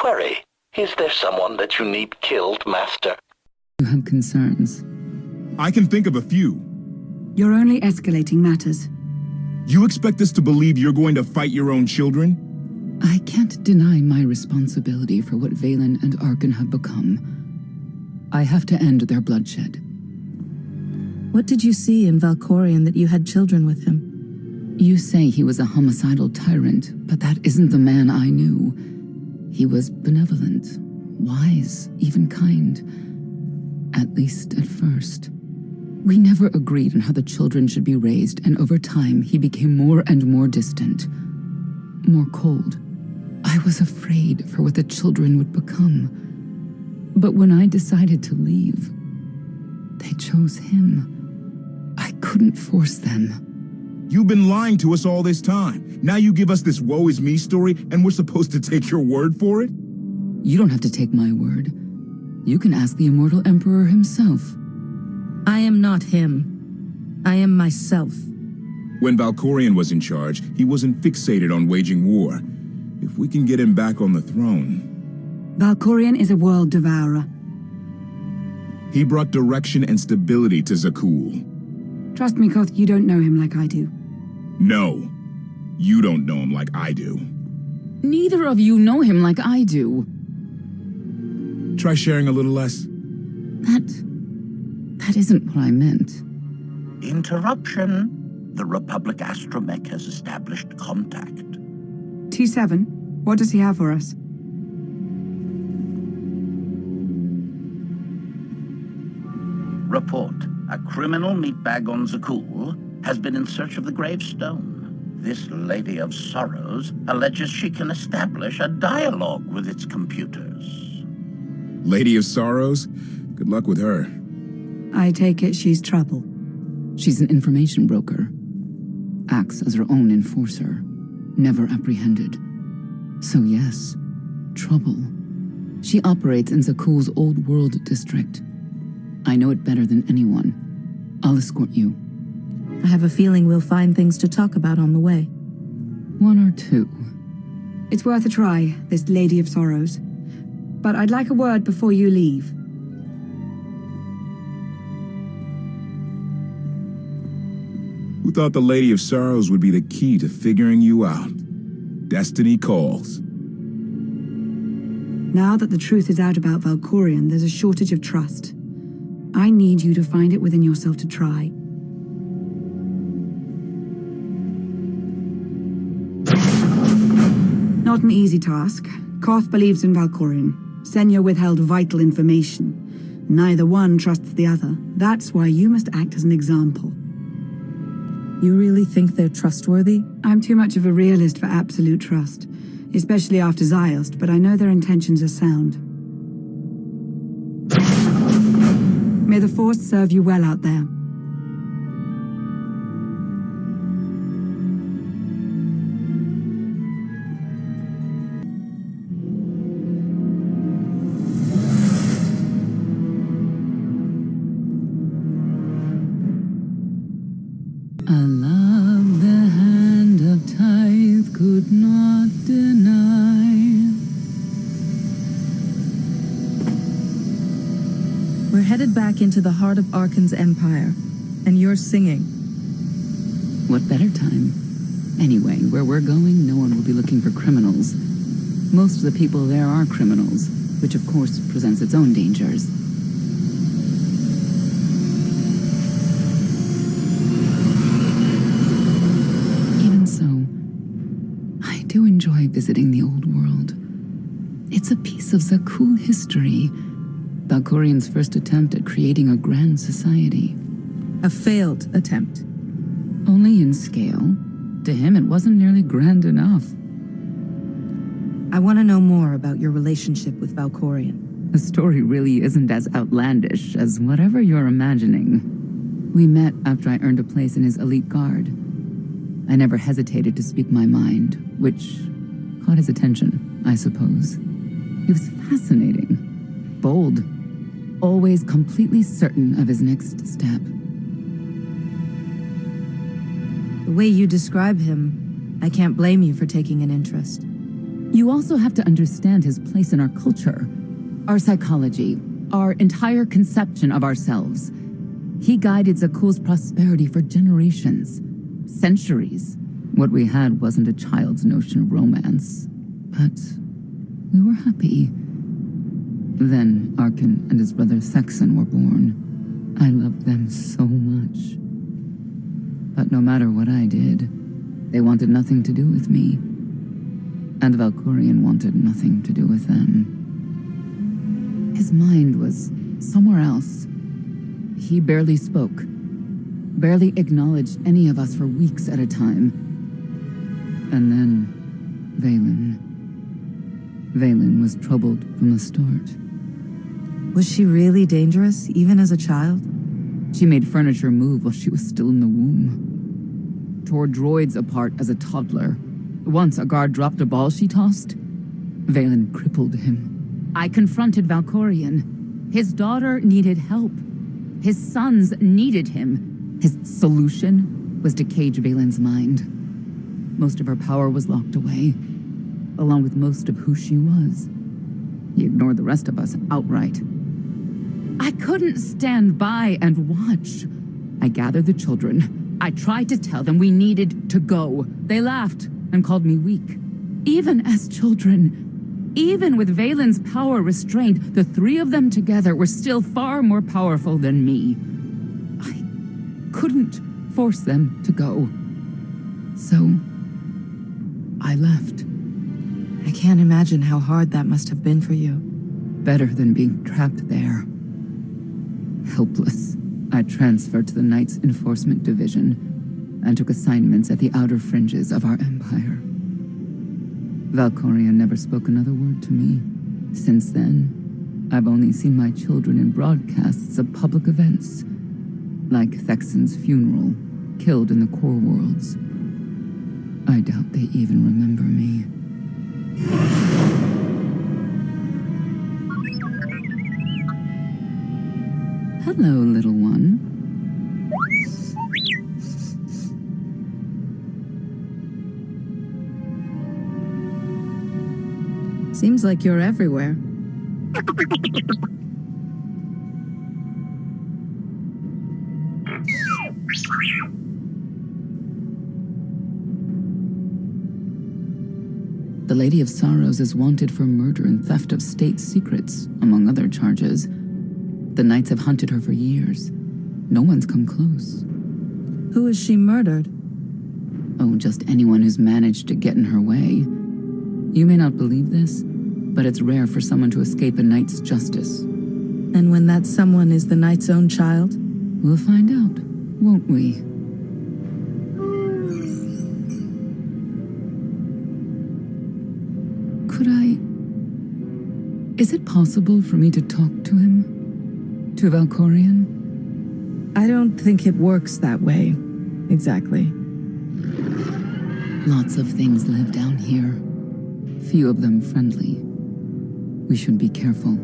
Query, is there someone that you need killed, Master? You have concerns. I can think of a few. You're only escalating matters. You expect us to believe you're going to fight your own children? I can't deny my responsibility for what Valen and Arkan have become. I have to end their bloodshed. What did you see in Valkorion that you had children with him? You say he was a homicidal tyrant, but that isn't the man I knew. He was benevolent, wise, even kind. At least at first. We never agreed on how the children should be raised, and over time he became more and more distant. More cold. I was afraid for what the children would become. But when I decided to leave, they chose him. I couldn't force them. You've been lying to us all this time. Now you give us this woe is me story, and we're supposed to take your word for it? You don't have to take my word. You can ask the Immortal Emperor himself. I am not him. I am myself. When Valkorion was in charge, he wasn't fixated on waging war. If we can get him back on the throne... Valkorion is a world devourer. He brought direction and stability to Zakul. Trust me, Koth, you don't know him like I do. No. You don't know him like I do. Neither of you know him like I do. Try sharing a little less. That isn't what I meant. Interruption. The Republic astromech has established contact. T7, what does he have for us? Report. A criminal meatbag on Zakul has been in search of the gravestone. This Lady of Sorrows alleges she can establish a dialogue with its computers. Lady of Sorrows? Good luck with her. I take it she's trouble. She's an information broker. Acts as her own enforcer. Never apprehended. So yes, trouble. She operates in Zakul's old world district. I know it better than anyone. I'll escort you. I have a feeling we'll find things to talk about on the way. One or two. It's worth a try, this Lady of Sorrows. But I'd like a word before you leave. Who thought the Lady of Sorrows would be the key to figuring you out? Destiny calls. Now that the truth is out about Valkorion, there's a shortage of trust. I need you to find it within yourself to try. Not an easy task. Koth believes in Valkorion. Senya withheld vital information. Neither one trusts the other. That's why you must act as an example. You really think they're trustworthy? I'm too much of a realist for absolute trust, especially after Ziost, but I know their intentions are sound. May the Force serve you well out there. I love the hand of tithe could not deny. We're headed back into the heart of Arkan's empire, and you're singing. What better time? Anyway, where we're going, no one will be looking for criminals. Most of the people there are criminals, which of course presents its own dangers. Even so, I do enjoy visiting the old world. It's a piece of Zakul history. Valkorion's first attempt at creating a grand society. A failed attempt. Only in scale. To him, it wasn't nearly grand enough. I want to know more about your relationship with Valkorion. The story really isn't as outlandish as whatever you're imagining. We met after I earned a place in his elite guard. I never hesitated to speak my mind, which caught his attention, I suppose. He was fascinating, bold, always completely certain of his next step. The way you describe him, I can't blame you for taking an interest. You also have to understand his place in our culture, our psychology, our entire conception of ourselves. He guided Zakul's prosperity for generations, centuries. What we had wasn't a child's notion of romance, but we were happy. Then Arkin and his brother Thexan were born. I loved them so much. But no matter what I did, they wanted nothing to do with me. And Valkorion wanted nothing to do with them. His mind was somewhere else. He barely spoke, barely acknowledged any of us for weeks at a time. And then, Valen was troubled from the start. Was she really dangerous, even as a child? She made furniture move while she was still in the womb. Tore droids apart as a toddler. Once a guard dropped a ball she tossed. Valen crippled him. I confronted Valkorion. His daughter needed help. His sons needed him. His solution was to cage Valen's mind. Most of her power was locked away, along with most of who she was. He ignored the rest of us outright. I couldn't stand by and watch. I gathered the children. I tried to tell them we needed to go. They laughed and called me weak. Even as children, even with Valen's power restrained, the three of them together were still far more powerful than me. I couldn't force them to go. So, I left. I can't imagine how hard that must have been for you. Better than being trapped there. Helpless, I transferred to the Knights Enforcement Division and took assignments at the outer fringes of our empire. Valkorion never spoke another word to me. Since then, I've only seen my children in broadcasts of public events, like Thexan's funeral, killed in the Core Worlds. I doubt they even remember me. Hello, little one. Seems like you're everywhere. The Lady of Sorrows is wanted for murder and theft of state secrets, among other charges. The Knights have hunted her for years. No one's come close. Who is she murdered? Oh, just anyone who's managed to get in her way. You may not believe this, but it's rare for someone to escape a knight's justice. And when that someone is the knight's own child? We'll find out, won't we? Could I... Is it possible for me to talk to him? To Valkorion? I don't think it works that way, exactly. Lots of things live down here. Few of them friendly. We should be careful.